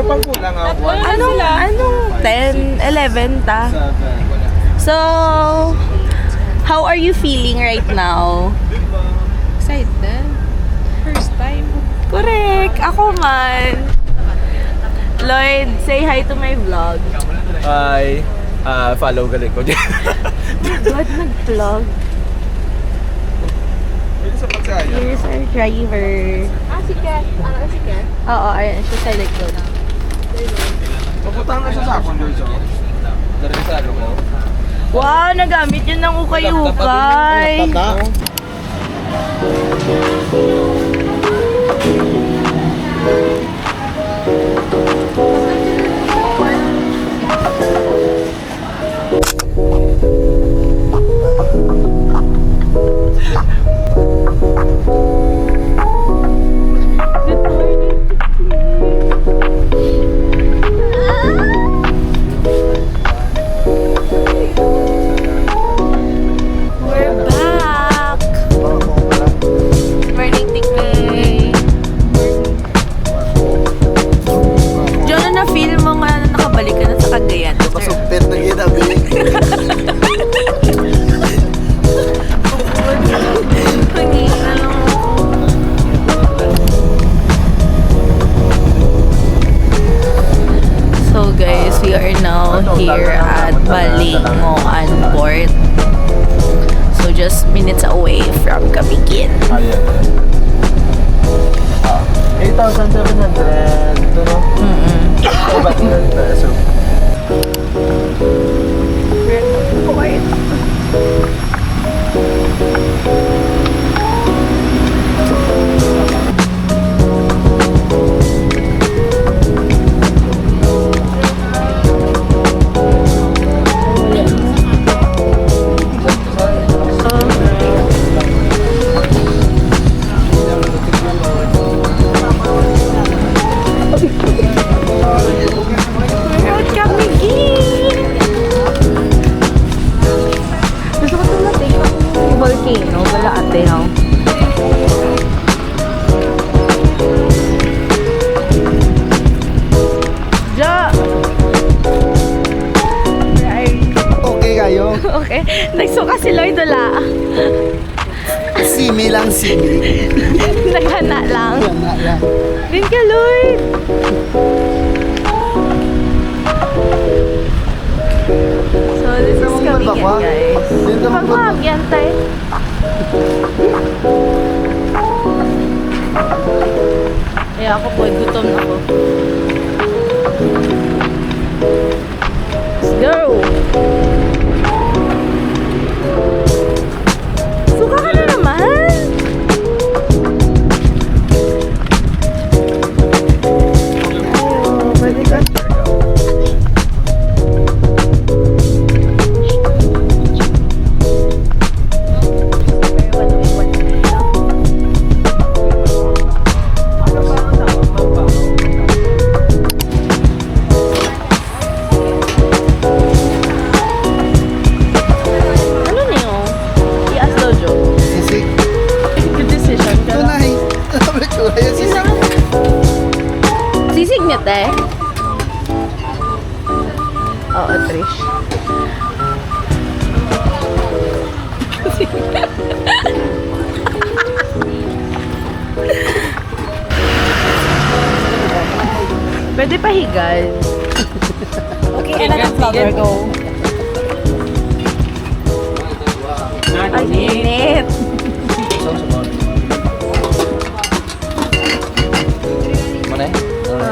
Pero pang kulang ako. Anong 10, 11 ta? 7. So, how are you feeling right now? Excited. First time. Correct. Ako man. Lloyd, say hi to my vlog. Hi. Follow galing ko dyan. Ba't nag-vlog? Here's our driver. Si Ken. Si Ken? Oo, ayan. Siya sa likod. Puputang na siya sa akong doon siya. Dari sa ko. Wow, nagamit yun ng ukay-ukay. Here at Balingoan Port. So just minutes away from Camiguin. 8,700. Ito no? Ba't yun? So, okay. Nagsuka si Lloyd wala. Simi lang, simi. Naghana lang. Wala lang. Din ka, Lloyd. So, this is Camiguin, guys. Pagmahagyan tayo. Kaya ako po, gutom na ako. Let's go! Suka ka na naman! Ayaw, pwede ka. Sisig niya, te? Oo, Trish. Pwede pa higal. Okay, another vlogger, go. Ang init.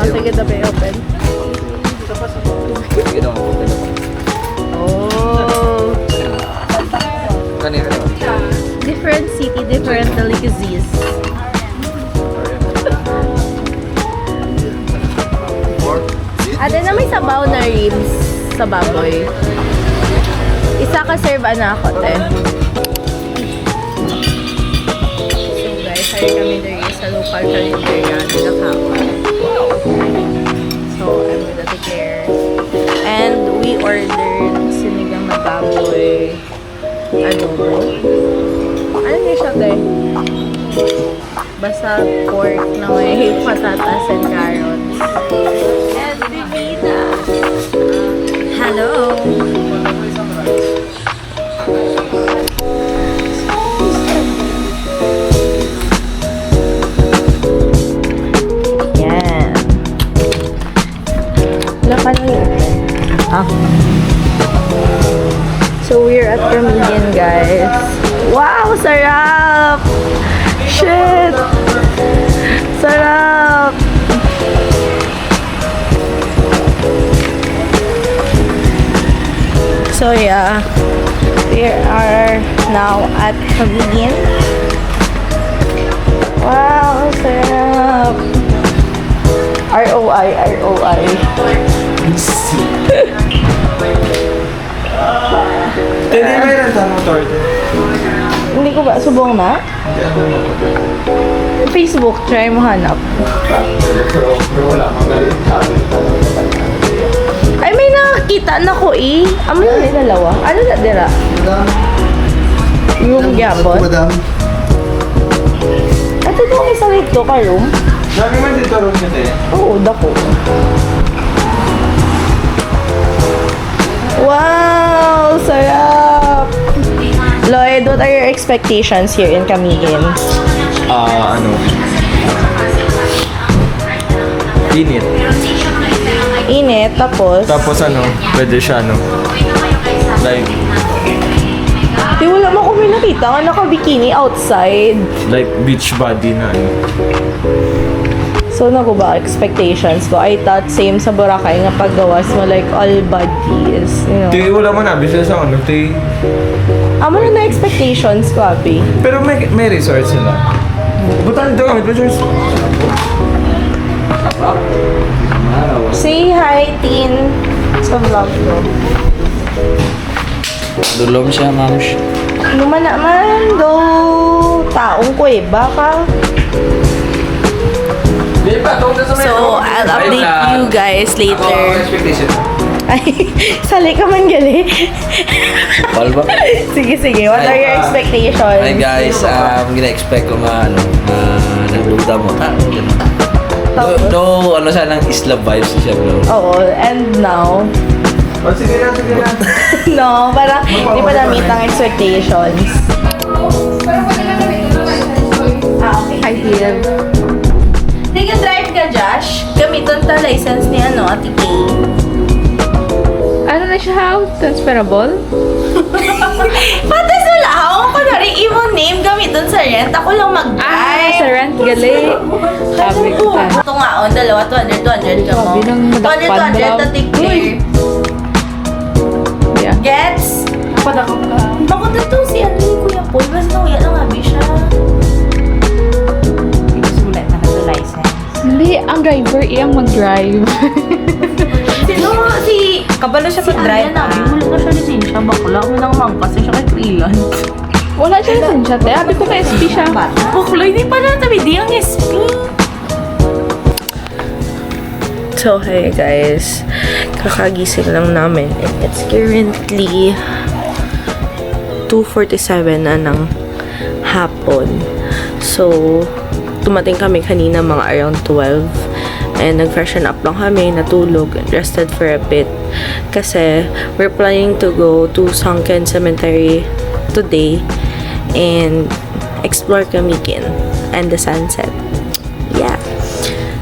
Sige, tabi open. Oh. Different city, different delicacies. Ate na may sabaw na ribs sa baboy. Isa ka serve na ako, te. So guys, hari kami diri sa local karinderya nila Kawa. So I'm with Ate Claire. And we ordered sinigang na baboy adobo. Ano niya siya, te? Basta pork na may patatas and carrots. Sarap! Shit! Sarap! So yeah, we are now at Camiguin. Wow, sarap! ROI, ROI. Hindi may renta motor. Hindi ko ba, subong na? Facebook, try mo hanap. Pero wala kang galit. Ay, may nakakita na ko eh. Amo na ni dalawa. Ano na dira? Room gyapon. Madam. Ato doon isa rito ka room? Sabi man dito rin kasi. Oo, dako. Wow! Sarap! Lloyd, what are your expectations here in Camiguin? Init. Init, tapos... Tapos pwede siya like Di wala mo kung may nakita nga naka-bikini outside. beach body na So, naku ba, expectations ko? I thought same sa Boracay nga paggawas mo like all bodies, you know. Di wala mo na bisa sa ti. Amo na expectations ko, Abi. Pero may resort sila. Butan dito kami, resort. Say hi, Tin, sa vlog ko. Dulom siya, ma'am. Luma naman, do. Taong ko eh, baka. So, I'll update you guys later. Ay, sali ka man gali. Call ba? Sige, sige. What are your expectations? Hi guys, gina-expect ko nagluda mo. No, siya ng isla vibes siya, bro. Oo, and now, Oh, sige na. no, parang hindi pa na-meet ang expectations. Okay. Hi, dear. Nag-drive ka, Josh? Gamiton ta license ni Ate Kay. Ano na siya, how? Transferable? Patas wala ako. Kunwari, imong name gamiton sa rent. Ako lang mag-drive. Sa rent, gali. Sabi ko ta. Ito nga, dalawa, 200 ka mo. Sabi ng madakpan 200 daw. na take-clear. Yeah. Gets? Ako ka. Bakit ito si Kuya Paul? Basta nakuya lang abi siya. Sulat na license. Hindi, ang driver iyang mag-drive. Sino si... Kabalo siya sa drive. Wala na siya lisensya. Bakla mo nang mangkas siya kay freelance. Wala siya lisensya, te. Sabi ko na SP siya. Bakla, hindi pa na tabi. Di ang SP. So, hey guys. Kakagising lang namin. And it's currently 2:47 na ng hapon. So, tumating kami kanina mga around 12. And nag-freshen up lang kami, natulog, rested for a bit. Kasi we're planning to go to Sunken Cemetery today and explore Camiguin and the sunset. Yeah.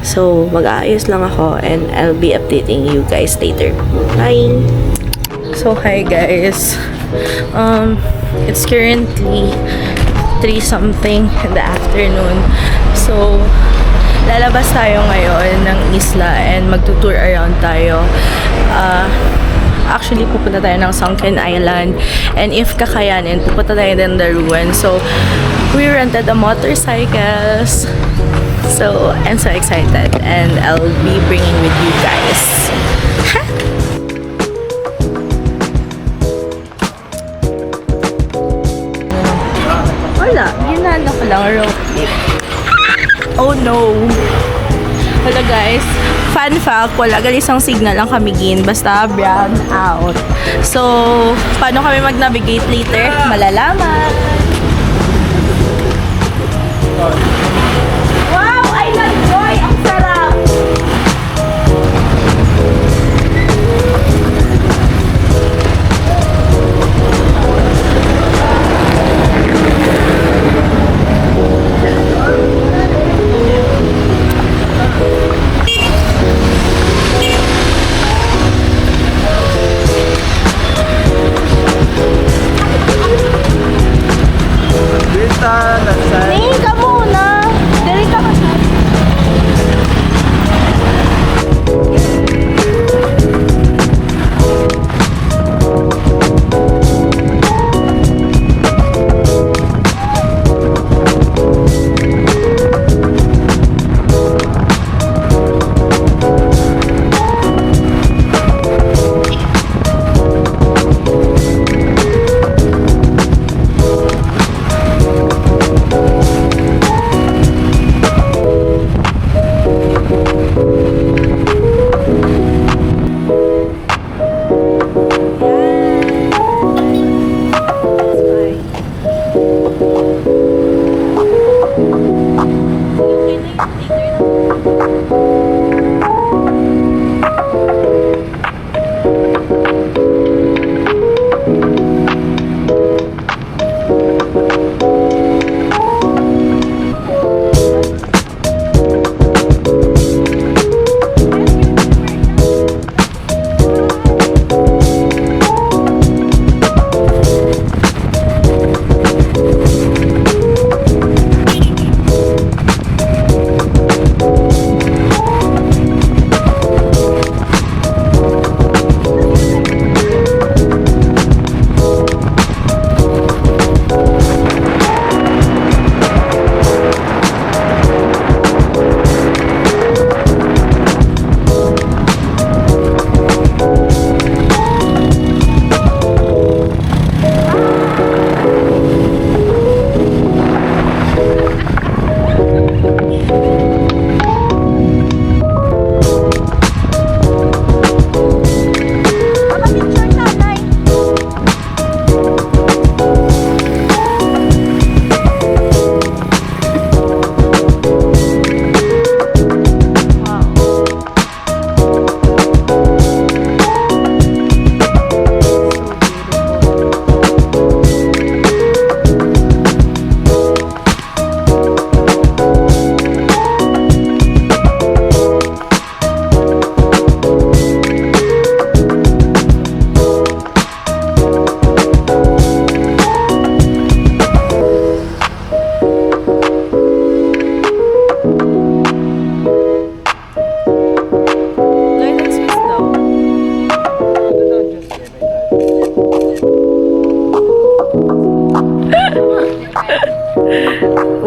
So, mag-aayos lang ako and I'll be updating you guys later. Bye! So, hi guys. It's currently 3-something in the afternoon. So, lalabas tayo ngayon ng isla and magtutour around tayo. Actually, pupunta tayo ng Sunken Island. And if kakayanin, pupunta tayo din the ruin. So, we rented the motorcycles. So, I'm so excited. And I'll be bringing with you guys. Wala. Ginano ko lang road trip. Oh no! Hello guys, fun fact, wala isang signal ang Camiguin, basta brown out. So, paano kami mag-navigate later? Malalaman! Wow! I love joy! Ang sarap!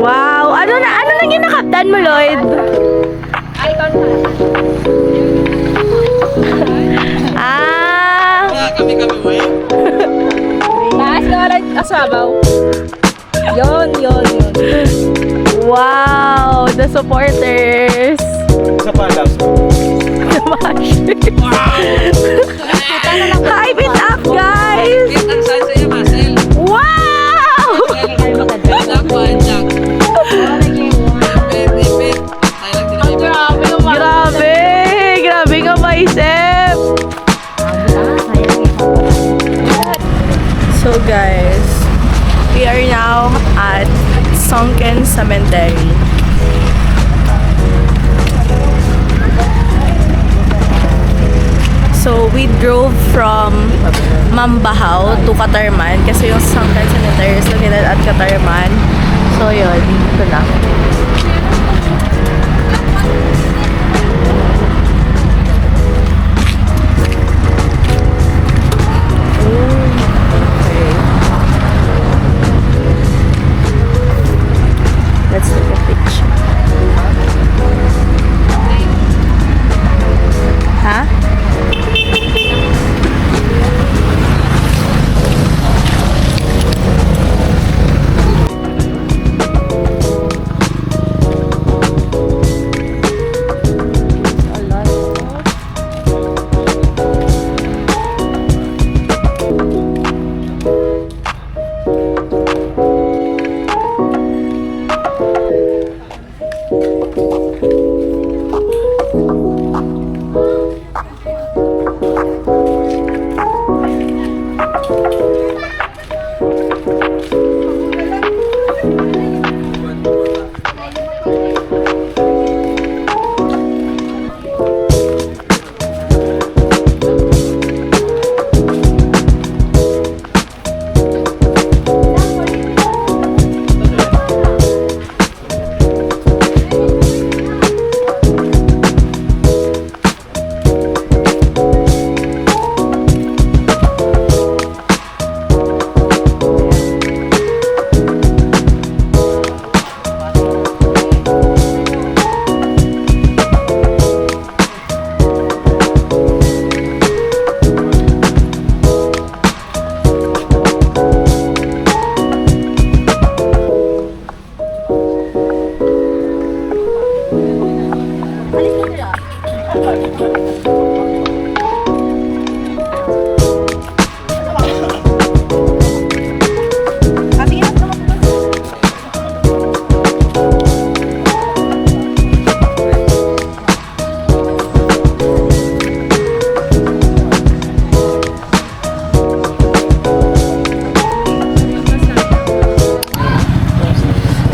Wow! Ano lang yung nakaptan mo, Lloyd? Ah! Kami mo eh. Taas ka lang asabaw. Yon. Wow! The supporters! Sa palas. Hype it up, guys! Ang saan sa'yo, Marcel? Wow! Grabe ka, Maisep! So guys, we are now at Sunken Cemetery. So we drove from Mambahaw to Catarman kasi yung Sunken Cemetery is located at Catarman. So yun, ito na. Let's take a picture. Huh?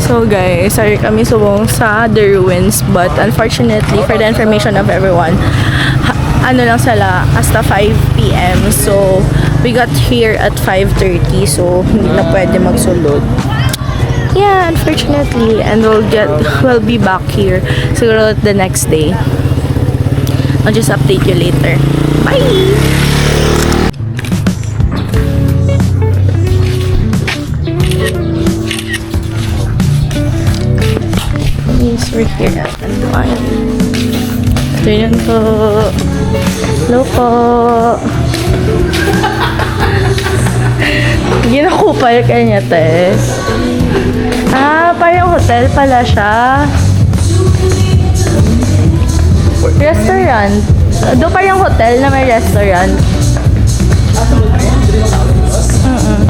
So guys, sorry kami subong sa The Ruins, but unfortunately for the information of everyone, ano lang sila, hasta 5 p.m. So we got here at 5:30, so hindi na pwede magsulod. Yeah, unfortunately, and we'll be back here siguro the next day. I'll just update you later. Bye! Yes, we're here at Anduan. So yun po. Hello po. Ginakupal ka niya, te. Ah, parang hotel pala siya. Restaurant. Doon parang hotel na may restaurant.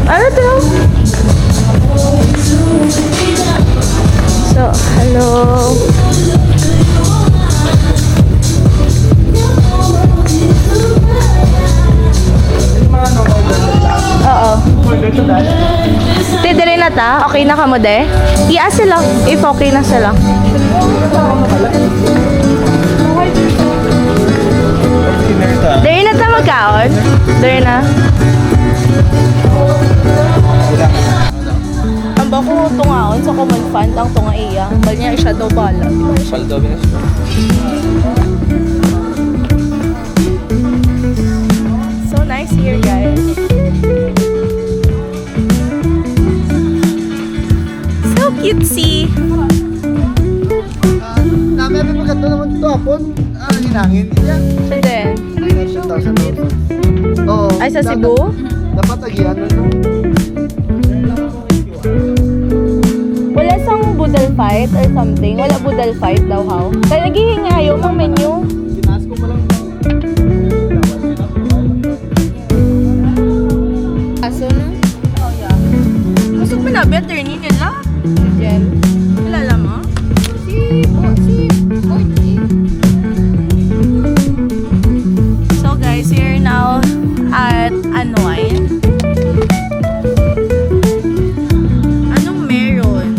Ano to? So, hello. Oo. Tidiri na ta? Okay na ka mo, de? Iya sila. If okay na sila. Dari na ta magkaon? Dari na? Ang bako tungaon sa common fund ang tunga iya. Bal niya siya daw bala. Paldo, binas. So nice here, guys. So cutesy. Namin may maganda naman ito hapon. Hinangin. Yan. And then, 2,000. Oo. ay sa Cebu? Dapat agihan na ito. Wala sang budal fight or something. Wala budal fight daw, how? Kaya naghihinga ayaw mang menu. Tinaas ko pa lang. Aso no? Oh, yeah. Masuk mo na, better ni nila. Si Jen. Kilala mo? So guys, we're now at Unwind. Anong meron?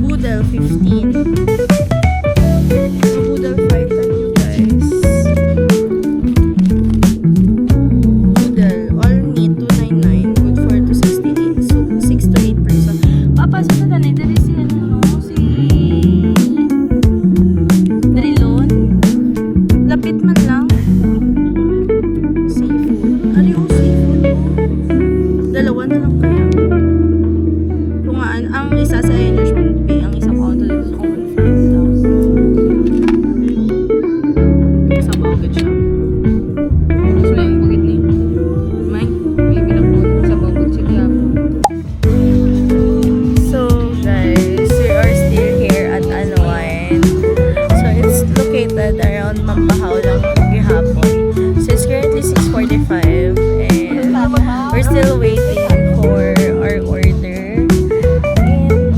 Budal 15. Budal 5 tayo guys. Budal, all meat 299, good for 268. So 6 to 8 person. Papasok na tanay, dali si ano, si Drilon. Lapit man lang. Seafood. Ano yung seafood mo? Dalawa na lang kaya. Kung ang isa sa endorsement pay, ang isa counter dito kung 5,000. Sa bagay siya. Mas may ang bugit ni. May pinapun sa bagay siya. So guys, we are still here at Unwind. So it's located around Mambahaw lang gihapon. So it's currently 6:45 and we're still waiting for our order. And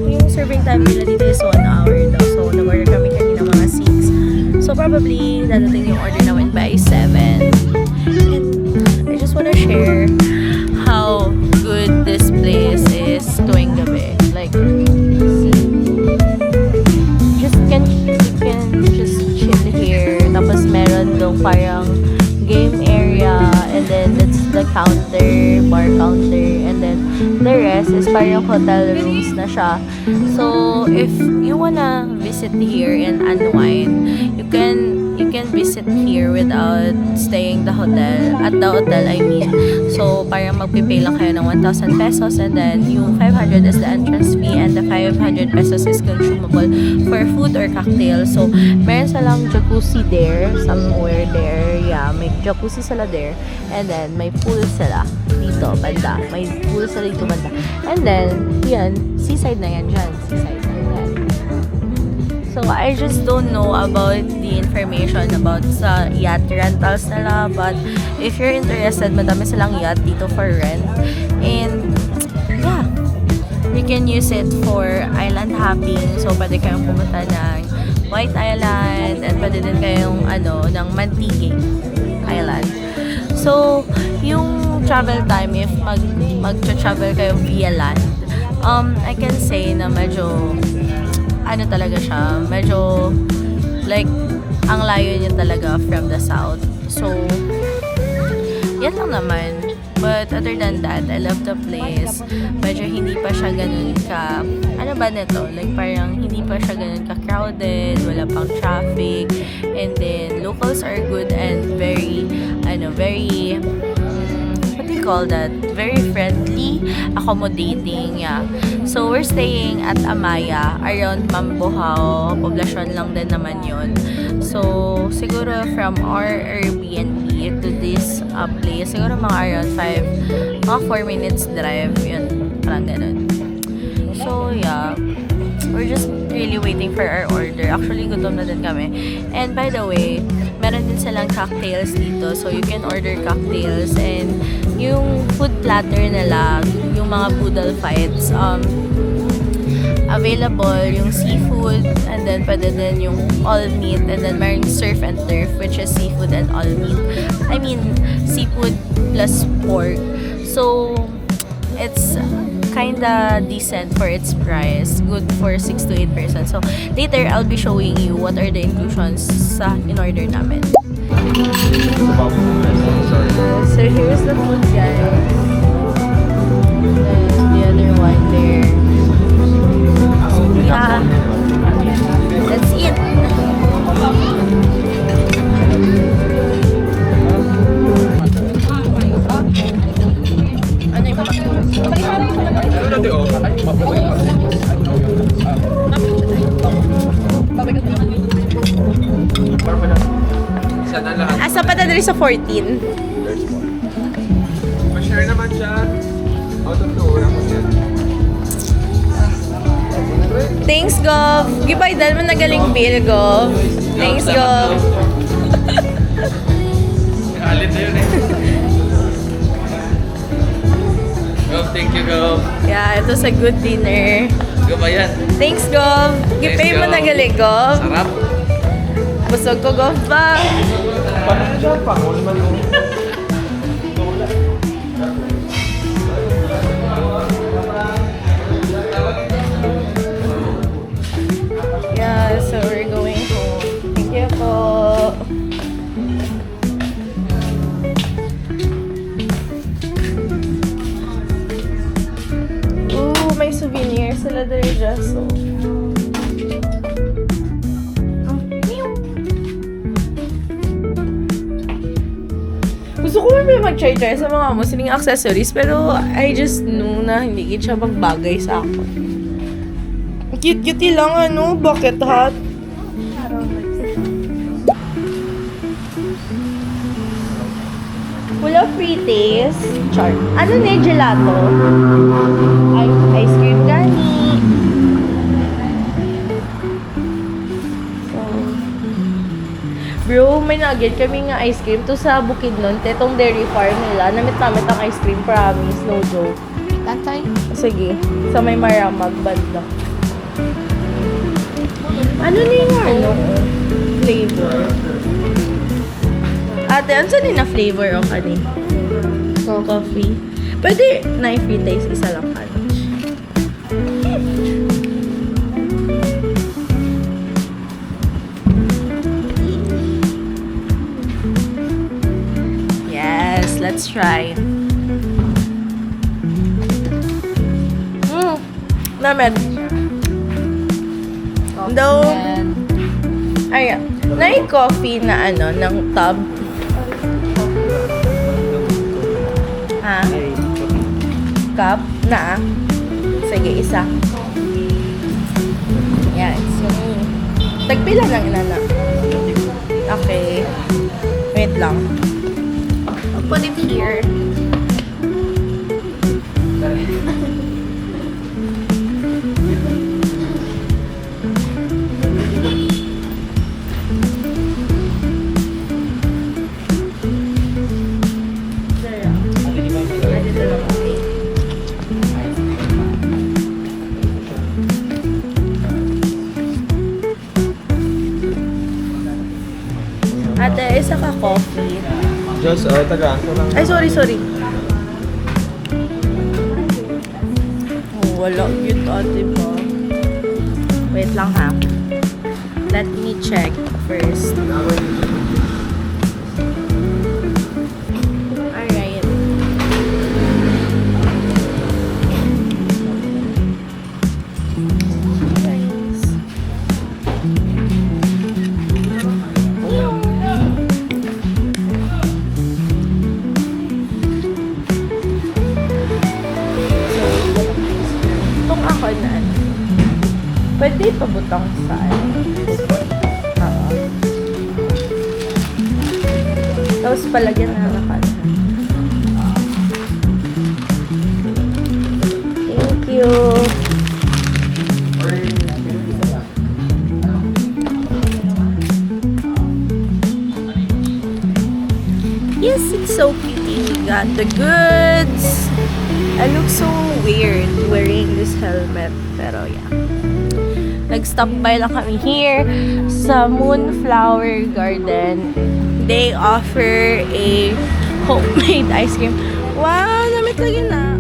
yung serving time nila dito is 1 hour daw. So nag-order kami kanina mga 6. So probably dadating yung order namin by 7. And I just wanna share how good this place is tuwing gabi. Like, you can just chill here. Tapos meron dong parang game area, and then that's the counter, bar counter, and then the rest is parang hotel rooms na siya. So if you wanna visit here and unwind, you can visit here without staying the hotel, at the hotel I mean. So parang magpipay lang kayo ng 1,000 pesos, and then yung 500 is the entrance fee, and the 500 pesos is consumable for food or cocktail. So meron silang jacuzzi there, somewhere there. Yeah, may jacuzzi sila there, and then may pool sila dito banda. May pool sila dito banda. And then yan, seaside na yan dyan. Seaside na yan. So I just don't know about the information about sa yacht rentals nila, but if you're interested, madami silang yacht dito for rent. And yeah, you can use it for island hopping. So pwede kayong pumunta ng White Island, and pwede din kayong ng Mantigay Island. So yung travel time, if mag-travel kayo via land, I can say na medyo talaga siya, medyo like ang layo niya talaga from the south. So yan lang naman. But other than that, I love the place. Medyo hindi pa siya ganun ka, like parang hindi pa siya ganun ka crowded, wala pang traffic, and then locals are good and very what do you call that? Very friendly, accommodating, yeah. So we're staying at Amaya, around Mambuhaw, poblasyon lang din naman yun. So siguro from our Airbnb to this place, siguro mga around 4 minutes drive, yun, parang ganun. So yeah, we're just really waiting for our order. Actually, gutom na din kami. And by the way, meron din silang cocktails dito. So you can order cocktails, and yung food platter nila, yung mga budal fights, available yung seafood, and then pwede din yung all meat, and then meron surf and turf, which is seafood and all meat. I mean, seafood plus pork. So it's kinda decent for its price, good for 6 to 8 person. So later I'll be showing you what are the inclusions sa in-order namin. So here's the food, guys. And the other one there. Yeah, let's eat. Ano yung Sana lahat. Asa pa na diri sa 14? Ma-share naman siya. Out of the order ko yan. Thanks, Gov. Gibay, dahil mo nagaling bill, Gov. Thanks, Gov. Alit na yun eh. Gov, thank you, Gov. Yeah, ito sa good dinner. Gov ba yan? Thanks, Gov. Gipay mo Gov. nagaling, Gov. Sarap. Busog ko, Gov ba? Paano siya? Pangulo naman yung... Yeah, so we're going home. Thank you po. Ooh, may souvenir sila dali dyan, so. Gusto ko may mag-try-try sa mga musling accessories, pero I just know na hindi siya magbagay sa ako. Cute-cute lang, ano? Bucket hat. Full of free taste. Char. Ano na gelato? Ice cream gani. Bro, may nugget kami nga ice cream to sa Bukidnon. Tetong dairy farm nila. Namit-namit ang ice cream, promise. No joke. Tatay. Sige. Sa may maramag banda. Ano na yung ano? Flavor. Ate, ano saan na flavor o kani? Coffee. Pwede na free taste isa lang ka. Yes, let's try. Named. Though, ayan. Na coffee na ano, ng tub. Ha? Cup na. Sige, isa. Yan. So, tagpila ng inana. Okay. Wait lang. I'll put it here. Ate, isa ka coffee. Diyos, tagaan ko lang. Ay, sorry. Oh, wala. Cute ate pa. Wait lang ha. Let me check first. Alright. Nice. Itong ako na ano. Pwede pabutang sa ano. Oo. Tapos palagyan na nakan. Thank you. Yes, it's so pretty. We got the goods. I look so weird wearing this helmet. Pero yeah. Nag-stop by lang kami here sa Moonflower Garden. They offer a homemade ice cream. Wow! Namit lagi na.